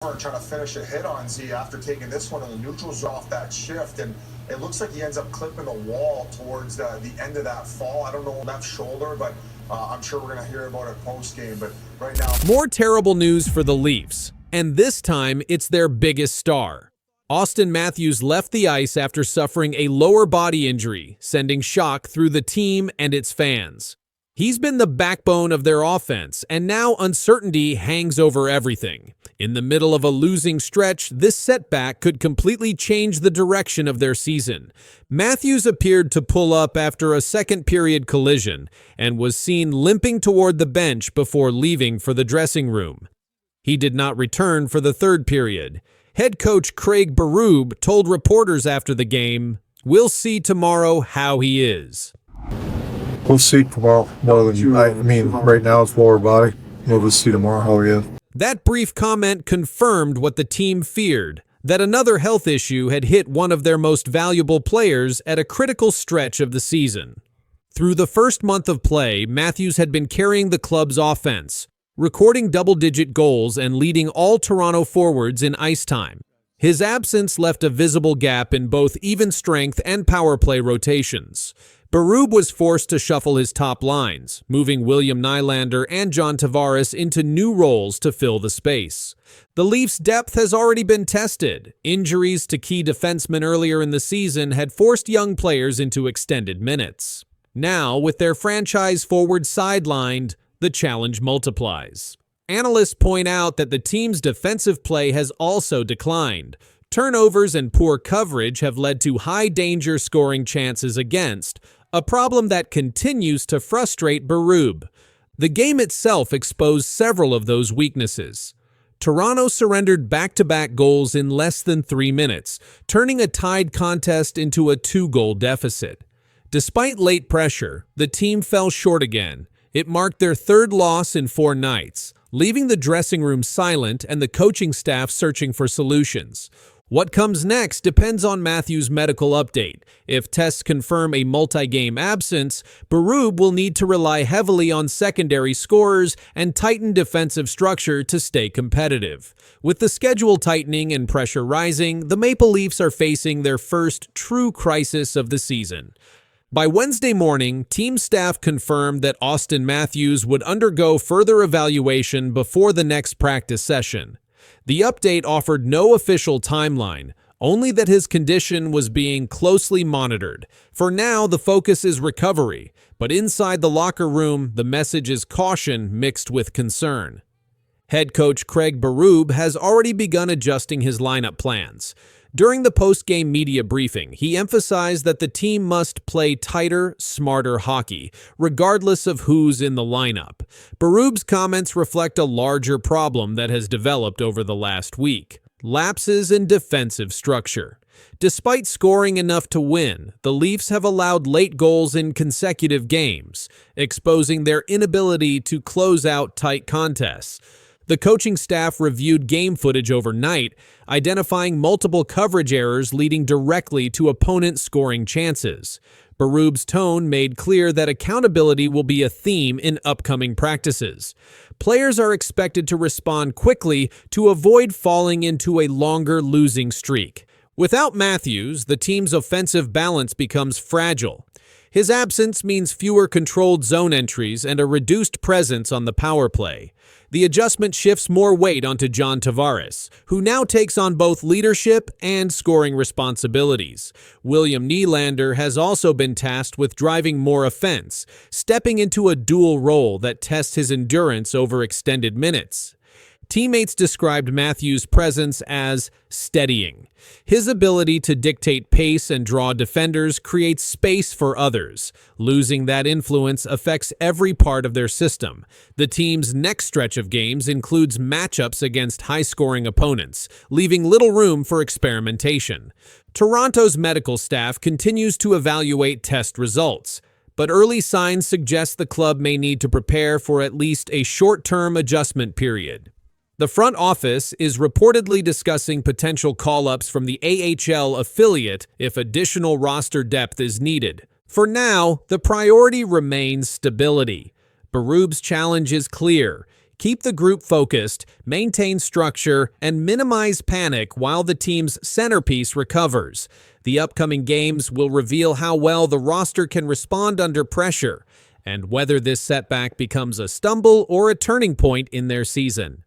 trying to finish a hit on Z after taking this one, and the neutrals off that shift, and it looks like he ends up clipping the wall towards the end of that fall. I don't know, left shoulder, but I'm sure we're going to hear about it post-game. But right now, more terrible news for the Leafs, and this time it's their biggest star. Auston Matthews left the ice after suffering a lower body injury, sending shock through the team and its fans. He's been the backbone of their offense, and now uncertainty hangs over everything. In the middle of a losing stretch, this setback could completely change the direction of their season. Matthews appeared to pull up after a second-period collision and was seen limping toward the bench before leaving for the dressing room. He did not return for the third period. Head coach Craig Berube told reporters after the game, "We'll see tomorrow how he is." We'll see tomorrow. Right now it's lower body. We'll see tomorrow how he is. That brief comment confirmed what the team feared, that another health issue had hit one of their most valuable players at a critical stretch of the season. Through the first month of play, Matthews had been carrying the club's offense, recording double-digit goals and leading all Toronto forwards in ice time. His absence left a visible gap in both even strength and power play rotations. Berube was forced to shuffle his top lines, moving William Nylander and John Tavares into new roles to fill the space. The Leafs' depth has already been tested. Injuries to key defensemen earlier in the season had forced young players into extended minutes. Now, with their franchise forward sidelined, the challenge multiplies. Analysts point out that the team's defensive play has also declined. Turnovers and poor coverage have led to high-danger scoring chances against, a problem that continues to frustrate Berube. The game itself exposed several of those weaknesses. Toronto surrendered back-to-back goals in less than 3 minutes, turning a tied contest into a 2-goal deficit. Despite late pressure, the team fell short again. It marked their third loss in 4 nights, leaving the dressing room silent and the coaching staff searching for solutions. What comes next depends on Matthews' medical update. If tests confirm a multi-game absence, Berube will need to rely heavily on secondary scorers and tighten defensive structure to stay competitive. With the schedule tightening and pressure rising, the Maple Leafs are facing their first true crisis of the season. By Wednesday morning, team staff confirmed that Auston Matthews would undergo further evaluation before the next practice session. The update offered no official timeline, only that his condition was being closely monitored. For now, the focus is recovery, but inside the locker room, the message is caution mixed with concern. Head coach Craig Berube has already begun adjusting his lineup plans. During the post-game media briefing, he emphasized that the team must play tighter, smarter hockey, regardless of who's in the lineup. Berube's comments reflect a larger problem that has developed over the last week: lapses in defensive structure. Despite scoring enough to win, the Leafs have allowed late goals in consecutive games, exposing their inability to close out tight contests. The coaching staff reviewed game footage overnight, identifying multiple coverage errors leading directly to opponent scoring chances. Berube's tone made clear that accountability will be a theme in upcoming practices. Players are expected to respond quickly to avoid falling into a longer losing streak. Without Matthews, the team's offensive balance becomes fragile. His absence means fewer controlled zone entries and a reduced presence on the power play. The adjustment shifts more weight onto John Tavares, who now takes on both leadership and scoring responsibilities. William Nylander has also been tasked with driving more offense, stepping into a dual role that tests his endurance over extended minutes. Teammates described Matthews' presence as steadying. His ability to dictate pace and draw defenders creates space for others. Losing that influence affects every part of their system. The team's next stretch of games includes matchups against high-scoring opponents, leaving little room for experimentation. Toronto's medical staff continues to evaluate test results, but early signs suggest the club may need to prepare for at least a short-term adjustment period. The front office is reportedly discussing potential call-ups from the AHL affiliate if additional roster depth is needed. For now, the priority remains stability. Berube's challenge is clear: keep the group focused, maintain structure, and minimize panic while the team's centerpiece recovers. The upcoming games will reveal how well the roster can respond under pressure, and whether this setback becomes a stumble or a turning point in their season.